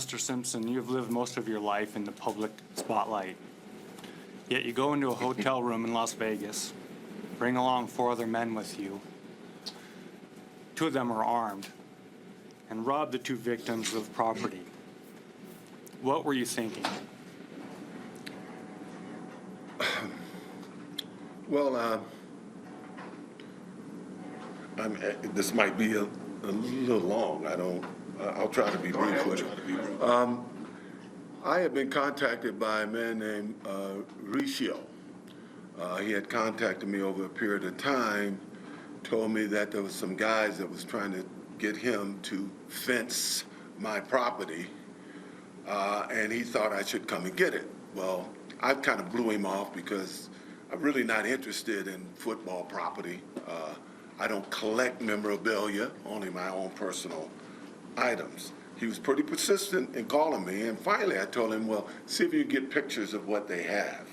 Mr. Simpson, you have lived most of your life in the public spotlight. Yet you go into a hotel room in Las Vegas, bring along 4 other men with you. 2 of them are armed, and rob the 2 victims of property. What were you thinking? Well, this might be a little long. I'll try to be brief with it. I had been contacted by a man named Ricio. He had contacted me over a period of time, told me that there was some guys that was trying to get him to fence my property, and he thought I should come and get it. Well, I kind of blew him off because I'm really not interested in football property. I don't collect memorabilia, only my own personal items. He was pretty persistent in calling me, and finally I told him, well, see if you can get pictures of what they have.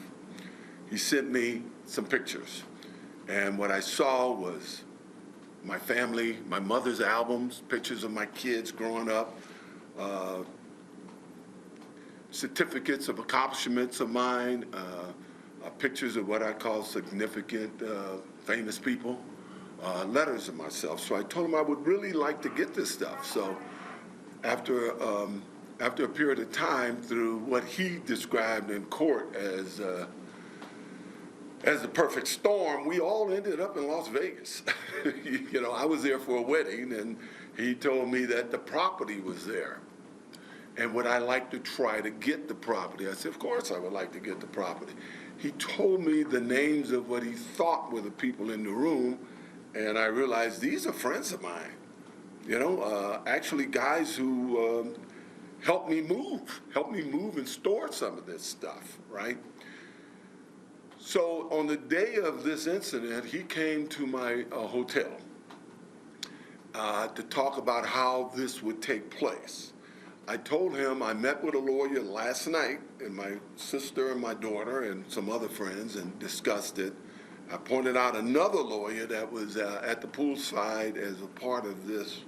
He sent me some pictures, and what I saw was my family, my mother's albums, pictures of my kids growing up, certificates of accomplishments of mine, pictures of what I call significant famous people, letters of myself. So I told him I would really like to get this stuff. So after a period of time, through what he described in court as the perfect storm, we all ended up in Las Vegas. You know, I was there for a wedding, and he told me that the property was there. And would I like to try to get the property? I said, of course I would like to get the property. He told me the names of what he thought were the people in the room, and I realized these are friends of mine. You know, actually guys who helped me move and store some of this stuff, right? So on the day of this incident, he came to my hotel to talk about how this would take place. I told him I met with a lawyer last night, and my sister and my daughter and some other friends, and discussed it. I pointed out another lawyer that was at the poolside as a part of this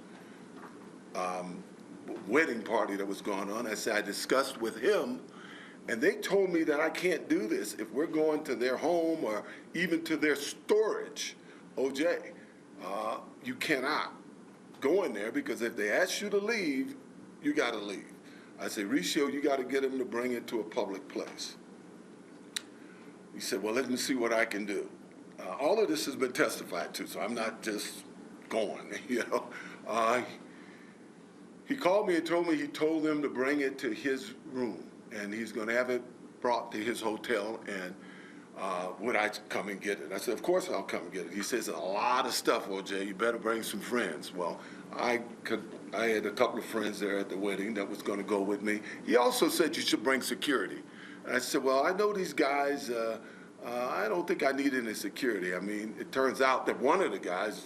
wedding party that was going on. I said I discussed with him, and they told me that I can't do this if we're going to their home or even to their storage. OJ, you cannot go in there, because if they ask you to leave, you got to leave. I said, Ricio, you got to get him to bring it to a public place. He said, well, let me see what I can do. All of this has been testified to, so I'm not just going, you know. He called me and told me he told them to bring it to his room, and he's going to have it brought to his hotel, and would I come and get it? I said, of course I'll come and get it. He says, a lot of stuff, OJ, you better bring some friends. Well, I had a couple of friends there at the wedding that was going to go with me. He also said you should bring security. And I said, well, I know these guys, I don't think I need any security. I mean, it turns out that one of the guys,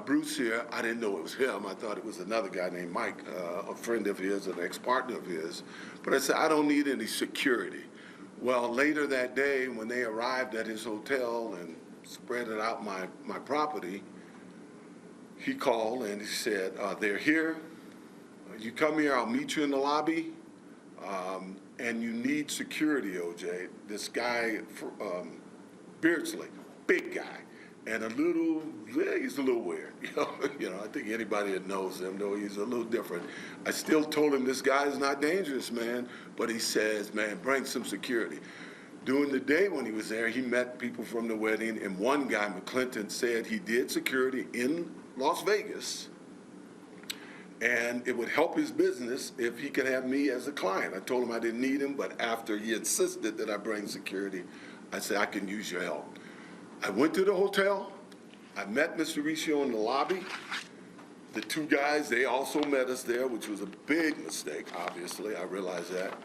Bruce here, I didn't know it was him. I thought it was another guy named Mike, a friend of his, an ex-partner of his. But I said, I don't need any security. Well, later that day, when they arrived at his hotel and spread out my property, he called and he said, they're here. You come here, I'll meet you in the lobby. And you need security, OJ. This guy, Beardsley, big guy, and he's a little weird. You know, I think anybody that knows him, though, he's a little different. I still told him this guy is not dangerous, man, but he says, man, bring some security. During the day when he was there, he met people from the wedding, and one guy, McClinton, said he did security in Las Vegas, and it would help his business if he could have me as a client. I told him I didn't need him, but after he insisted that I bring security, I said, I can use your help. I went to the hotel. I met Mr. Ricio in the lobby. The 2 guys, they also met us there, which was a big mistake, obviously. I realized that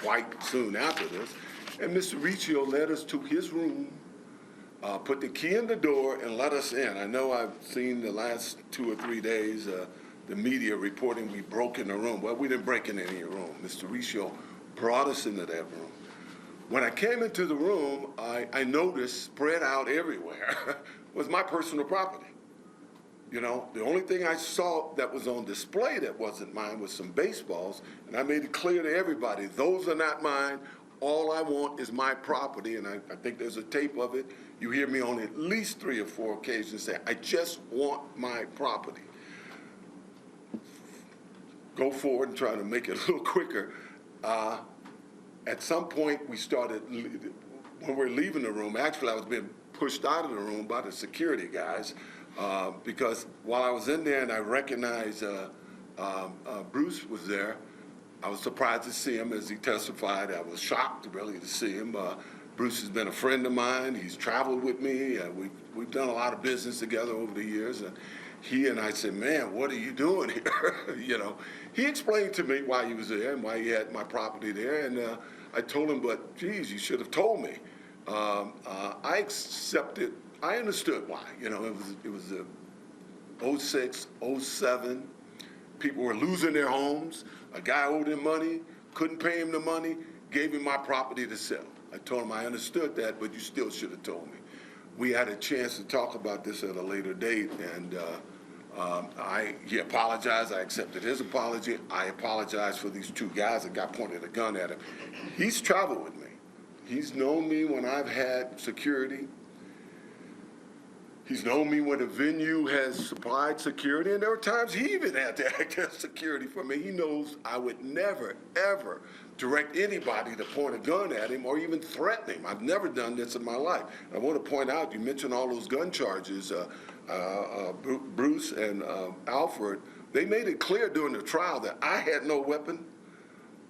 quite soon after this. And Mr. Ricio led us to his room, put the key in the door, and let us in. I know I've seen the last 2 or 3 days the media reporting we broke in the room. Well, we didn't break in any room. Mr. Ricio brought us into that room. When I came into the room, I noticed spread out everywhere was my personal property. You know, the only thing I saw that was on display that wasn't mine was some baseballs, and I made it clear to everybody, those are not mine. All I want is my property, and I think there's a tape of it. You hear me on at least 3 or 4 occasions say, I just want my property. Go forward and try to make it a little quicker. At some point, we started, when we're leaving the room, actually I was being pushed out of the room by the security guys because while I was in there and I recognized Bruce was there, I was surprised to see him as he testified. I was shocked really to see him. Bruce has been a friend of mine. He's traveled with me. We've done a lot of business together over the years. And he and I said, man, what are you doing here? You know, he explained to me why he was there and why he had my property there. And I told him, but geez, you should have told me. I accepted, I understood why. You know, it was 06, 07. People were losing their homes. A guy owed him money, couldn't pay him the money, gave him my property to sell. I told him I understood that, but you still should have told me. We had a chance to talk about this at a later date, and he apologized. I accepted his apology. I apologized for these 2 guys that got pointed a gun at him. He's traveled with me. He's known me when I've had security. He's known me when a venue has supplied security, and there were times he even had to act as security for me. He knows I would never, ever direct anybody to point a gun at him or even threaten him. I've never done this in my life. I want to point out, you mentioned all those gun charges. Bruce and Alfred, they made it clear during the trial that I had no weapon.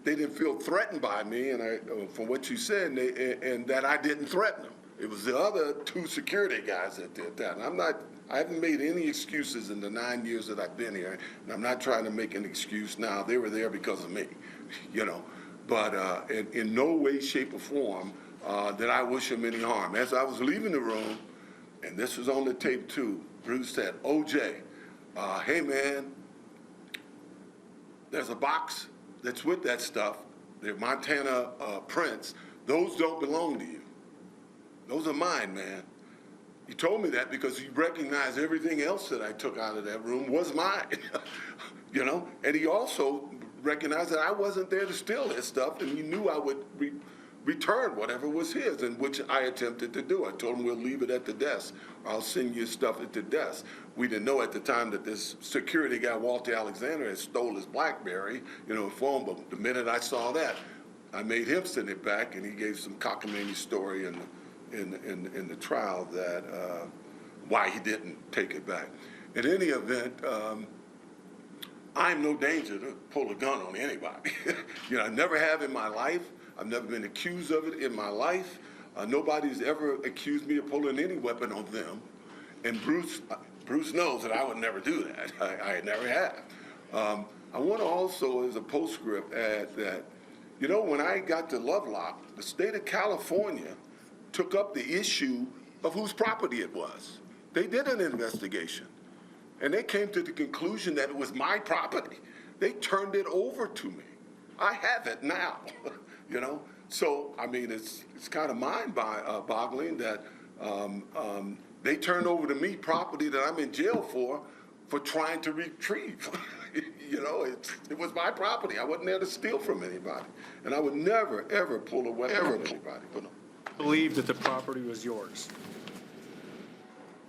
They didn't feel threatened by me, and from what you said, and that I didn't threaten them. It was the other 2 security guys that did that. And I haven't made any excuses in the 9 years that I've been here, and I'm not trying to make an excuse now. They were there because of me, you know. But in no way, shape, or form did I wish them any harm. As I was leaving the room, and this was on the tape too, Bruce said, OJ, hey man, there's a box that's with that stuff. They're Montana prints. Those don't belong to you. Those are mine, man. He told me that because he recognized everything else that I took out of that room was mine, you know? And he also recognized that I wasn't there to steal his stuff, and he knew I would return whatever was his, and which I attempted to do. I told him we'll leave it at the desk. I'll send you stuff at the desk. We didn't know at the time that this security guy, Walter Alexander, had stole his BlackBerry, you know, phone, but the minute I saw that, I made him send it back, and he gave some cockamamie story in the trial that why he didn't take it back. In any event, I'm no danger to pull a gun on anybody. You know, I never have in my life. I've never been accused of it in my life. Nobody's ever accused me of pulling any weapon on them. And Bruce knows that I would never do that. I never have. I want to also, as a postscript, add that, you know, when I got to Lovelock, the state of California took up the issue of whose property it was. They did an investigation, and they came to the conclusion that it was my property. They turned it over to me. I have it now, you know? So, I mean, it's kind of mind-boggling that they turned over to me property that I'm in jail for trying to retrieve. You know, it was my property. I wasn't there to steal from anybody. And I would never, ever pull a weapon on anybody. Believe that the property was yours.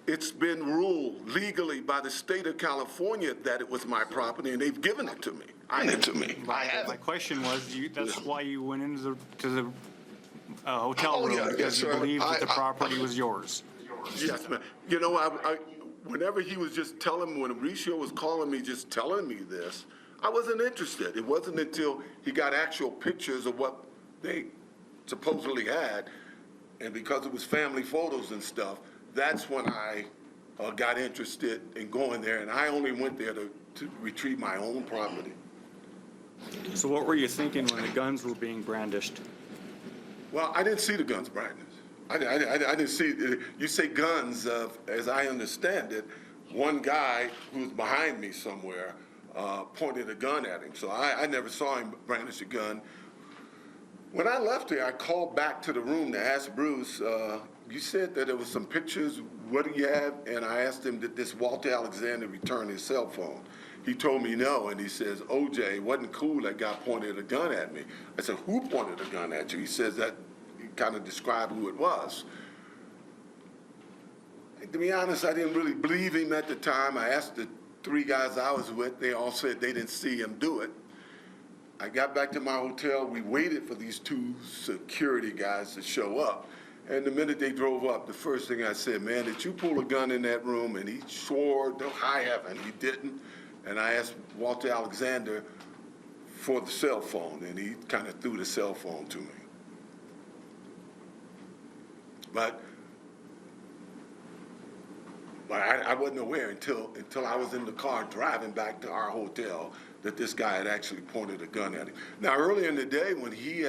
It's been ruled legally by the state of California that it was my property, and they've given it to me. I have My it. question was, that's why you went into the hotel room, yeah, because you sir. believed that the property was yours. Yes, ma'am. You know, whenever he was just telling me, when Mauricio was calling me, just telling me this, I wasn't interested. It wasn't until he got actual pictures of what they supposedly had, and because it was family photos and stuff, that's when I got interested in going there, and I only went there to retrieve my own property. So what were you thinking when the guns were being brandished? Well, I didn't see the guns brandished. I didn't see, you say guns, as I understand it, one guy who was behind me somewhere pointed a gun at him. So I never saw him brandish a gun. When I left there, I called back to the room to ask Bruce, you said that there was some pictures what do you have? And I asked him, did this Walter Alexander return his cell phone? He told me no, and he says, OJ, it wasn't cool that guy pointed a gun at me. I said, who pointed a gun at you? He says that, he kind of described who it was. To be honest, I didn't really believe him at the time. I asked the 3 guys I was with, they all said they didn't see him do it. I got back to my hotel, we waited for these 2 security guys to show up. And the minute they drove up, the first thing I said, man, did you pull a gun in that room? And he swore to high heaven he didn't. And I asked Walter Alexander for the cell phone, and he kind of threw the cell phone to me. But I wasn't aware until I was in the car driving back to our hotel that this guy had actually pointed a gun at him. Now, earlier in the day when he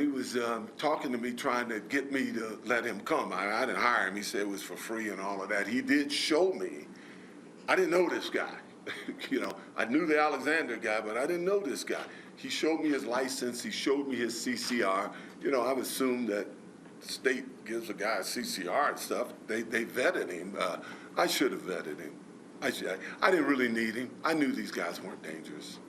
was talking to me, trying to get me to let him come, I didn't hire him. He said it was for free and all of that. He did show me. I didn't know this guy. You know, I knew the Alexander guy, but I didn't know this guy. He showed me his license. He showed me his CCR. You know, I would assume that the state gives a guy a CCR and stuff. They vetted him. I should have vetted him. I didn't really need him. I knew these guys weren't dangerous.